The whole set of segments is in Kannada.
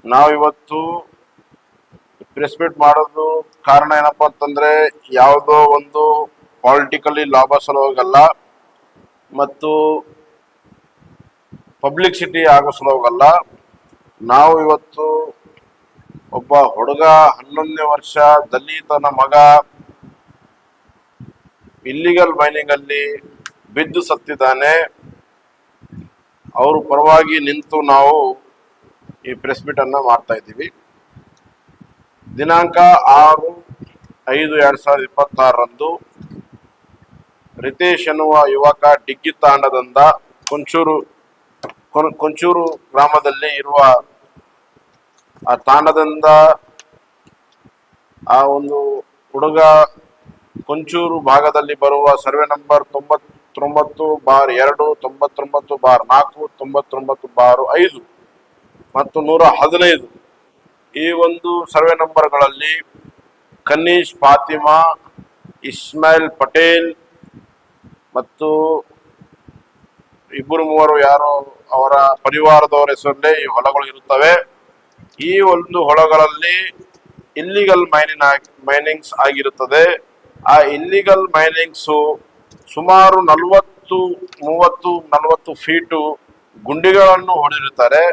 ನಾವಿವತ್ತು ಪ್ರೆಸ್ ಮೀಟ್ ಮಾಡೋದು ಕಾರಣ ಏನಪ್ಪಾ ಅಂತಂದ್ರೆ ಯಾವುದೋ ಒಂದು ಪಾಲಿಟಿಕಲಿ ಲಾಭ ಸಲುವಾಗಲ್ಲ ಮತ್ತು ಪಬ್ಲಿಸಿಟಿ ಆಗೋ ಸಲುವಾಗಲ್ಲ. ನಾವು ಇವತ್ತು ಒಬ್ಬ ಹುಡುಗ 11ನೇ ವರ್ಷ ದಲಿತನ ಮಗ ಇಲ್ಲಿಗಲ್ ಮೈನಿಂಗ್ ಅಲ್ಲಿ ಬಿದ್ದು ಸತ್ತಿದ್ದಾನೆ. ಅವ್ರ ಪರವಾಗಿ ನಿಂತು ನಾವು ಈ ಪ್ರೆಸ್ ಮೀಟ್ ಅನ್ನ ಮಾಡ್ತಾ ಇದ್ದೀವಿ. ದಿನಾಂಕ 6/5/2026 ರಿತೇಶ್ ಎನ್ನುವ ಯುವಕ ಡಿಗ್ಗಿ ತಾಂಡದಿಂದ ಕೊಂಚೂರು ಗ್ರಾಮದಲ್ಲಿ ಇರುವ ಆ ತಾಂಡದಿಂದ ಆ ಒಂದು ಹುಡುಗ ಕೊಂಚೂರು ಭಾಗದಲ್ಲಿ ಬರುವ ಸರ್ವೆ ನಂಬರ್ 99/2 99/4 99/5 ಮತ್ತು 115 ಈ ಒಂದು ಸರ್ವೆ ನಂಬರ್ಗಳಲ್ಲಿ ಕನೀಶ್ ಫಾತಿಮಾ, ಇಸ್ಮಾಯಿಲ್ ಪಟೇಲ್ ಮತ್ತು ಇಬ್ಬರು ಮೂವರು ಯಾರೋ ಅವರ ಪರಿವಾರದವರ ಹೆಸರಲ್ಲೇ ಈ ಹೊಲಗಳು ಇರುತ್ತವೆ. ಈ ಒಂದು ಹೊಲಗಳಲ್ಲಿ ಇಲ್ಲಿಗಲ್ ಮೈನಿಂಗ್ಸ್ ಆಗಿರುತ್ತದೆ. ಆ ಇಲ್ಲಿಗಲ್ ಮೈನಿಂಗ್ಸು ಸುಮಾರು 40 ಫೀಟು ಗುಂಡಿಗಳನ್ನು ಹೊಡೆದಿರುತ್ತಾರೆ.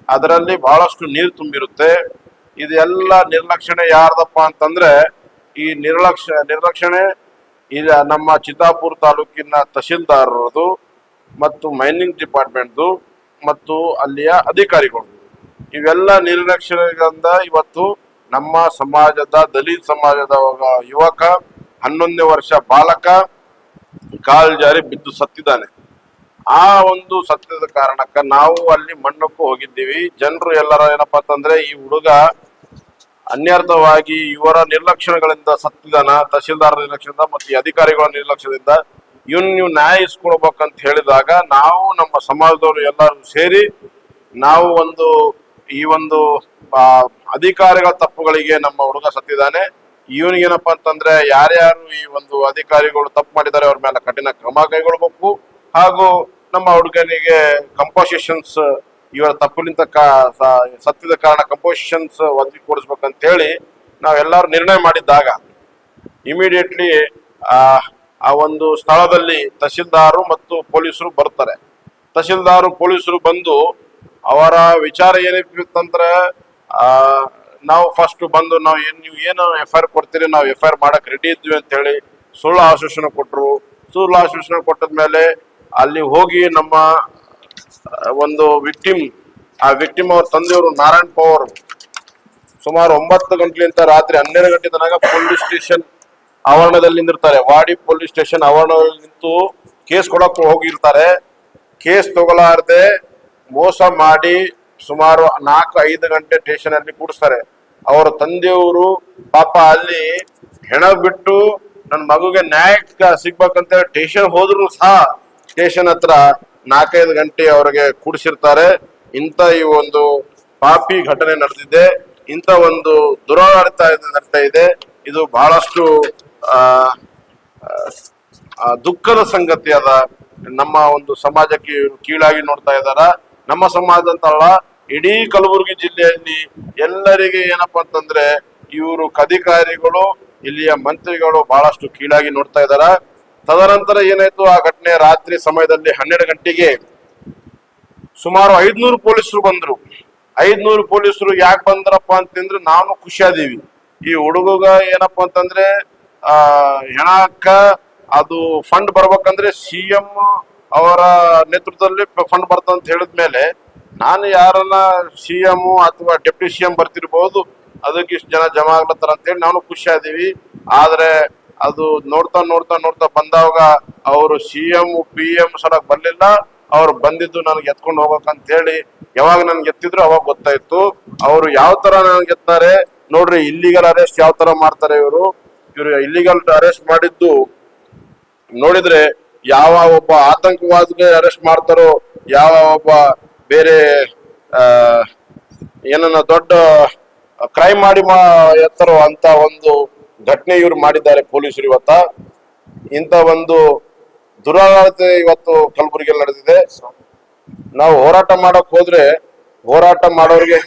ಅದರಲ್ಲಿ ಬಹಳಷ್ಟು ನೀರು ತುಂಬಿರುತ್ತೆ. ಇದೆಲ್ಲ ನಿರ್ಲಕ್ಷಣೆ ಯಾರ್ದಪ್ಪ ಅಂತಂದ್ರೆ ಈ ನಿರ್ಲಕ್ಷಣೆ ಇದು ನಮ್ಮ ಚಿತ್ತಾಪುರ ತಾಲೂಕಿನ ತಹಶೀಲ್ದಾರರದು ಮತ್ತು ಮೈನಿಂಗ್ ಡಿಪಾರ್ಟ್ಮೆಂಟ್ದು ಮತ್ತು ಅಲ್ಲಿಯ ಅಧಿಕಾರಿಗಳು. ಇವೆಲ್ಲ ನಿರ್ಲಕ್ಷಣೆಗಳಿಂದ ಇವತ್ತು ನಮ್ಮ ಸಮಾಜದ ದಲಿತ ಸಮಾಜದ ಯುವಕ 11ನೇ ವರ್ಷ ಬಾಲಕ ಕಾಲ್ ಜಾರಿ ಬಿದ್ದು ಸತ್ತಿದ್ದಾನೆ. ಆ ಒಂದು ಸತ್ಯದ ಕಾರಣಕ್ಕ ನಾವು ಅಲ್ಲಿ ಮಣ್ಣಕ್ಕೂ ಹೋಗಿದ್ದೀವಿ. ಜನರು ಎಲ್ಲರ ಏನಪ್ಪಾ ಅಂತಂದ್ರೆ ಈ ಹುಡುಗ ಅನ್ಯರ್ಥವಾಗಿ ಇವರ ನಿರ್ಲಕ್ಷಣೆಗಳಿಂದ ಸತ್ತಿದಾನ, ತಹಶೀಲ್ದಾರ್ ನಿರ್ಲಕ್ಷ್ಯದಿಂದ ಮತ್ತು ಅಧಿಕಾರಿಗಳ ನಿರ್ಲಕ್ಷ್ಯದಿಂದ ನೀವು ನ್ಯಾಯ ಇಸ್ಕೊಳ್ಬೇಕಂತ ಹೇಳಿದಾಗ ನಾವು ನಮ್ಮ ಸಮಾಜದವರು ಎಲ್ಲರೂ ಸೇರಿ ನಾವು ಈ ಒಂದು ಅಧಿಕಾರಿಗಳ ತಪ್ಪುಗಳಿಗೆ ನಮ್ಮ ಹುಡುಗ ಸತ್ತಿದ್ದಾನೆ. ಇವನಿಗೇನಪ್ಪಾ ಅಂತಂದ್ರೆ ಯಾರ್ಯಾರು ಈ ಒಂದು ಅಧಿಕಾರಿಗಳು ತಪ್ಪು ಮಾಡಿದ್ದಾರೆ ಅವ್ರ ಮೇಲೆ ಕಠಿಣ ಕ್ರಮ ಕೈಗೊಳ್ಬೇಕು. ಹಾಗೂ ನಮ್ಮ ಹುಡುಗನಿಗೆ ಕಂಪೋಸಿಷನ್ಸ್ ಇವರ ತಪ್ಪಿನಿಂದ ಸತ್ತಿದ ಕಾರಣ ಕಂಪೋಸಿಷನ್ಸ್ ಒದಗಿ ಕೊಡಿಸ್ಬೇಕಂತ ಹೇಳಿ ನಾವೆಲ್ಲರೂ ನಿರ್ಣಯ ಮಾಡಿದ್ದಾಗ ಇಮಿಡಿಯೇಟ್ಲಿ ಆ ಒಂದು ಸ್ಥಳದಲ್ಲಿ ತಹಶೀಲ್ದಾರು ಮತ್ತು ಪೊಲೀಸರು ಬರ್ತಾರೆ. ತಹಶೀಲ್ದಾರು ಪೊಲೀಸರು ಬಂದು ಅವರ ವಿಚಾರ ಏನಿತ್ತಂದ್ರೆ ನಾವು ಫಸ್ಟ್ ಬಂದು ನೀವು ಏನು FIR ಕೊಡ್ತೀರಿ, ನಾವು FIR ಮಾಡಕ್ ರೆಡಿ ಇದ್ವಿ ಅಂತ ಹೇಳಿ ಸುಳ್ಳು ಆಶ್ವಾಸನೆ ಕೊಟ್ಟರು. ಸುಳ್ಳು ಆಶ್ವಾಸನೆ ಕೊಟ್ಟದ್ಮೇಲೆ ಅಲ್ಲಿ ಹೋಗಿ ನಮ್ಮ ಒಂದು ಆ ವಿಕ್ಟಿಮ್ ಅವ್ರ ತಂದೆಯವರು ನಾರಾಯಣ್ ಪವರ್ ಸುಮಾರು 9 ಗಂಟೆಲಿಂದ ರಾತ್ರಿ 12 ಗಂಟೆ ತನಕ ಪೊಲೀಸ್ ಸ್ಟೇಷನ್ ಆವರಣದಲ್ಲಿ ನಿಂತಿರ್ತಾರೆ. ವಾಡಿ ಪೊಲೀಸ್ ಸ್ಟೇಷನ್ ಆವರಣದಲ್ಲಿ ನಿಂತು ಕೇಸ್ ಕೊಡಕ್ಕೆ ಹೋಗಿರ್ತಾರೆ. ಕೇಸ್ ತಗೊಳ್ಳಾರ್ದೆ ಮೋಸ ಮಾಡಿ ಸುಮಾರು 4-5 ಗಂಟೆ ಸ್ಟೇಷನ್ ಅಲ್ಲಿ ಕೂಡಿಸ್ತಾರೆ. ಅವರ ತಂದೆಯವರು ಪಾಪ ಅಲ್ಲಿ ಹೆಣ ಬಿಟ್ಟು ನನ್ನ ಮಗುಗೆ ನ್ಯಾಯ ಸಿಗ್ಬೇಕಂತ ಸ್ಟೇಷನ್ ಹೋದ್ರು ಸಹ ಸ್ಟೇಷನ್ ಹತ್ರ 4-5 ಗಂಟೆ ಅವ್ರಿಗೆ ಕೂಡಿಸಿರ್ತಾರೆ. ಇಂಥ ಈ ಒಂದು ಪಾಪಿ ಘಟನೆ ನಡೆದಿದೆ. ಇಂಥ ಒಂದು ದುರಾಡಳಿತ ನಡೀತಾ ಇದೆ. ಇದು ಬಹಳಷ್ಟು ದುಃಖದ ಸಂಗತಿ ಅದ. ನಮ್ಮ ಒಂದು ಸಮಾಜಕ್ಕೆ ಕೀಳಾಗಿ ನೋಡ್ತಾ ಇದ್ದಾರ. ನಮ್ಮ ಸಮಾಜ ಅಂತಲ್ಲ, ಇಡೀ ಕಲಬುರಗಿ ಜಿಲ್ಲೆಯಲ್ಲಿ ಎಲ್ಲರಿಗೆ ಏನಪ್ಪಾ ಅಂತಂದ್ರೆ ಇವರು ಅಧಿಕಾರಿಗಳು, ಇಲ್ಲಿಯ ಮಂತ್ರಿಗಳು ಬಹಳಷ್ಟು ಕೀಳಾಗಿ ನೋಡ್ತಾ ಇದ್ದಾರ. ತದನಂತರ ಏನಾಯ್ತು, ಆ ಘಟನೆ ರಾತ್ರಿ ಸಮಯದಲ್ಲಿ 12 ಗಂಟೆಗೆ ಸುಮಾರು 500 ಪೊಲೀಸರು ಬಂದ್ರು. 500 ಪೊಲೀಸರು ಯಾಕೆ ಬಂದ್ರಪ್ಪ ಅಂತಂದ್ರೆ ನಾವು ಖುಷಿಯಾದೀವಿ. ಈ ಹುಡುಗ ಏನಪ್ಪಾ ಅಂತಂದ್ರೆ ಹೆಣಕ್ಕ ಅದು ಫಂಡ್ ಬರ್ಬೇಕಂದ್ರೆ CM ಅವರ ನೇತೃತ್ವದಲ್ಲಿ ಫಂಡ್ ಬರ್ತಂತ ಹೇಳಿದ್ಮೇಲೆ ನಾನು ಯಾರನ್ನ CM ಅಥವಾ ಡೆಪ್ಯೂಟಿ CM ಬರ್ತಿರ್ಬಹುದು, ಅದಕ್ಕೆ ಇಷ್ಟು ಜನ ಜಮಾ ಆಗ್ಲತ್ತಾರ ಅಂತೇಳಿ ನಾವು ಖುಷಿಯಾದೀವಿ. ಆದ್ರೆ ಅದು ನೋಡ್ತಾ ಬಂದಾಗ ಅವರು CM PM ಸಲಕ್ ಬರ್ಲಿಲ್ಲ. ಅವ್ರು ಬಂದಿದ್ದು ನನಗೆ ಎತ್ಕೊಂಡು ಹೋಗ್ಬೇಕಂತ ಹೇಳಿ ಯಾವಾಗ ನನ್ಗೆ ಎತ್ತಿದ್ರು ಅವಾಗ ಗೊತ್ತಾಯ್ತು. ಅವರು ಯಾವ ತರ ನನ್ಗೆ ಎತ್ತಾರೆ ನೋಡ್ರಿ. ಇಲ್ಲಿಗಲ್ ಅರೆಸ್ಟ್ ಯಾವ ತರ ಮಾಡ್ತಾರೆ ಇವರು ಇಲ್ಲಿಗಲ್ ಅರೆಸ್ಟ್ ಮಾಡಿದ್ದು ನೋಡಿದ್ರೆ ಯಾವ ಒಬ್ಬ ಆತಂಕವಾದಿಗೆ ಅರೆಸ್ಟ್ ಮಾಡ್ತಾರೋ, ಯಾವ ಒಬ್ಬ ಬೇರೆ ಏನನ್ನ ದೊಡ್ಡ ಕ್ರೈಮ್ ಮಾಡಿ ಎತ್ತಾರೋ ಅಂತ ಒಂದು ಘಟನೆ ಇವ್ರು ಮಾಡಿದ್ದಾರೆ ಪೊಲೀಸರು ಇವತ್ತ. ಇಂಥ ಒಂದು ದುರಾಡಳಿತ ಇವತ್ತು ಕಲಬುರಗಿಯಲ್ಲಿ ನಡೆದಿದೆ. ನಾವು ಹೋರಾಟ ಮಾಡಕ್ ಹೋದ್ರೆ ಹೋರಾಟ ಮಾಡೋರಿಗೆ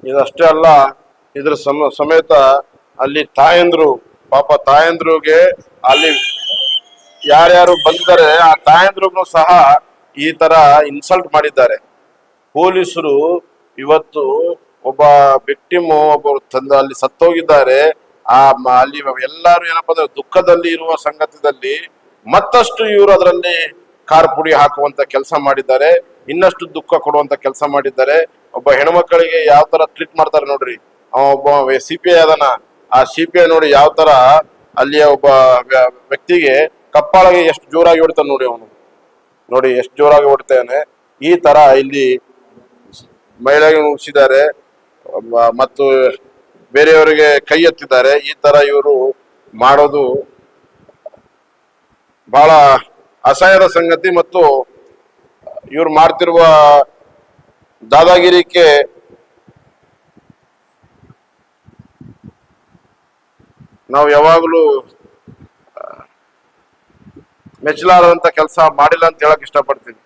ಇದಷ್ಟೇ ಅಲ್ಲ, ಇದ್ರ ಸಮೇತ ಅಲ್ಲಿ ತಾಯಂದ್ರು, ಪಾಪ ತಾಯಂದ್ರುಗೆ ಅಲ್ಲಿ ಯಾರ್ಯಾರು ಬಂದಿದ್ದಾರೆ ಆ ತಾಯಂದ್ರಿಗೂ ಸಹ ಈ ತರ ಇನ್ಸಲ್ಟ್ ಮಾಡಿದ್ದಾರೆ ಪೊಲೀಸರು. ಇವತ್ತು ಒಬ್ಬ ವಿಕ್ಟಿಮ್ ಒಬ್ಬರು ತಂದ ಅಲ್ಲಿ ಸತ್ತೋಗಿದ್ದಾರೆ. ಅಲ್ಲಿ ಎಲ್ಲಾರು ಏನಪ್ಪಾ ಅಂದ್ರೆ ದುಃಖದಲ್ಲಿ ಇರುವ ಸಂಗತಿದಲ್ಲಿ ಮತ್ತಷ್ಟು ಇವರು ಅದರಲ್ಲಿ ಕಾರ್ ಪುಡಿ ಹಾಕುವಂತ ಕೆಲಸ ಮಾಡಿದ್ದಾರೆ, ಇನ್ನಷ್ಟು ದುಃಖ ಕೊಡುವಂತ ಕೆಲಸ ಮಾಡಿದ್ದಾರೆ. ಒಬ್ಬ ಹೆಣ್ಮಕ್ಳಿಗೆ ಯಾವ ತರ ಟ್ರೀಟ್ ಮಾಡ್ತಾರೆ ನೋಡ್ರಿ. ಒಬ್ಬ CPI ಅದನ, ಆ CPI ನೋಡಿ ಯಾವ ತರ ಅಲ್ಲಿಯ ಒಬ್ಬ ವ್ಯಕ್ತಿಗೆ ಕಪ್ಪಾಳಗೆ ಎಷ್ಟು ಜೋರಾಗಿ ಹೊಡಿತಾನೆ ನೋಡಿ, ಅವನು ನೋಡಿ ಎಷ್ಟು ಜೋರಾಗಿ ಹೊಡಿತಾನೆ. ಈ ತರ ಇಲ್ಲಿ ಮಹಿಳೆಗೆ ಮುಗಿಸಿದ್ದಾರೆ ಮತ್ತು ಬೇರೆಯವರಿಗೆ ಕೈ ಎತ್ತಿದ್ದಾರೆ. ಈ ತರ ಇವರು ಮಾಡೋದು ಬಹಳ ಅಸಹ್ಯದ ಸಂಗತಿ ಮತ್ತು ಇವ್ರು ಮಾಡ್ತಿರುವ ದಾದಾಗಿರಿಕೆ ನಾವು ಯಾವಾಗಲೂ ಮೆಚ್ಚಲಾರದಂತ ಕೆಲಸ ಮಾಡಿಲ್ಲ ಅಂತ ಹೇಳಕ್ ಇಷ್ಟಪಡ್ತೀನಿ.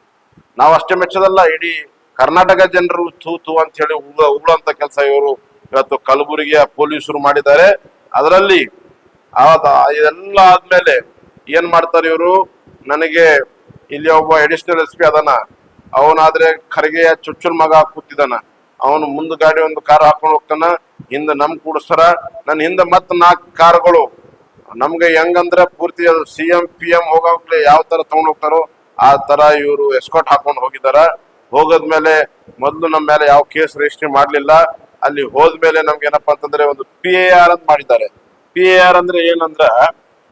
ನಾವು ಅಷ್ಟೇ ಮೆಚ್ಚದಲ್ಲ, ಇಡೀ ಕರ್ನಾಟಕ ಜನರು ತೂ ಅಂತ ಹೇಳಿ ಉಗುಳಂತ ಕೆಲಸ ಇವರು ಇವತ್ತು ಕಲಬುರಗಿಯ ಪೊಲೀಸರು ಮಾಡಿದ್ದಾರೆ. ಅದರಲ್ಲಿ ಇದೆಲ್ಲ ಆದ್ಮೇಲೆ ಏನ್ ಮಾಡ್ತಾರೆ ಇವರು, ನನಗೆ ಇಲ್ಲಿ ಒಬ್ಬ ಅಡಿಷನಲ್ SP ಅದನ, ಅವನಾದ್ರೆ ಖರ್ಗೆಯ ಚುಚ್ಚುಲ್ ಮಗ ಕೂತಿದ್ದಾನ, ಅವನು ಮುಂದ್ ಗಾಡಿ ಒಂದು ಕಾರ್ ಹಾಕೊಂಡು ಹೋಗ್ತಾನ, ಹಿಂದ ನಮ್ ಕೂಡಿಸ್ತಾರ, ನನ್ನ ಹಿಂದ ಮತ್ 4 ಕಾರ್ಗಳು ನಮ್ಗೆ ಹೆಂಗಂದ್ರೆ ಪೂರ್ತಿ ಅದು CM PM ಹೋಗೋಗ್ಲಿ ಯಾವ ತರ ತಗೊಂಡ್ ಹೋಗ್ತಾರೋ ಆ ತರ ಇವರು ಎಸ್ಕಾಟ್ ಹಾಕೊಂಡು ಹೋಗಿದಾರ. ಹೋಗದ್ಮೇಲೆ ಮೊದ್ಲು ನಮ್ಮ ಮೇಲೆ ಯಾವ ಕೇಸ್ ರಿಜಿಸ್ಟ್ರಿ ಮಾಡ್ಲಿಲ್ಲ. ಅಲ್ಲಿ ಹೋದ್ಮೇಲೆ ನಮ್ಗೆ ಏನಪ್ಪಾ ಅಂತಂದ್ರೆ ಒಂದು PAR ಅಂತ ಮಾಡಿದ್ದಾರೆ. PAR ಅಂದ್ರೆ ಏನಂದ್ರ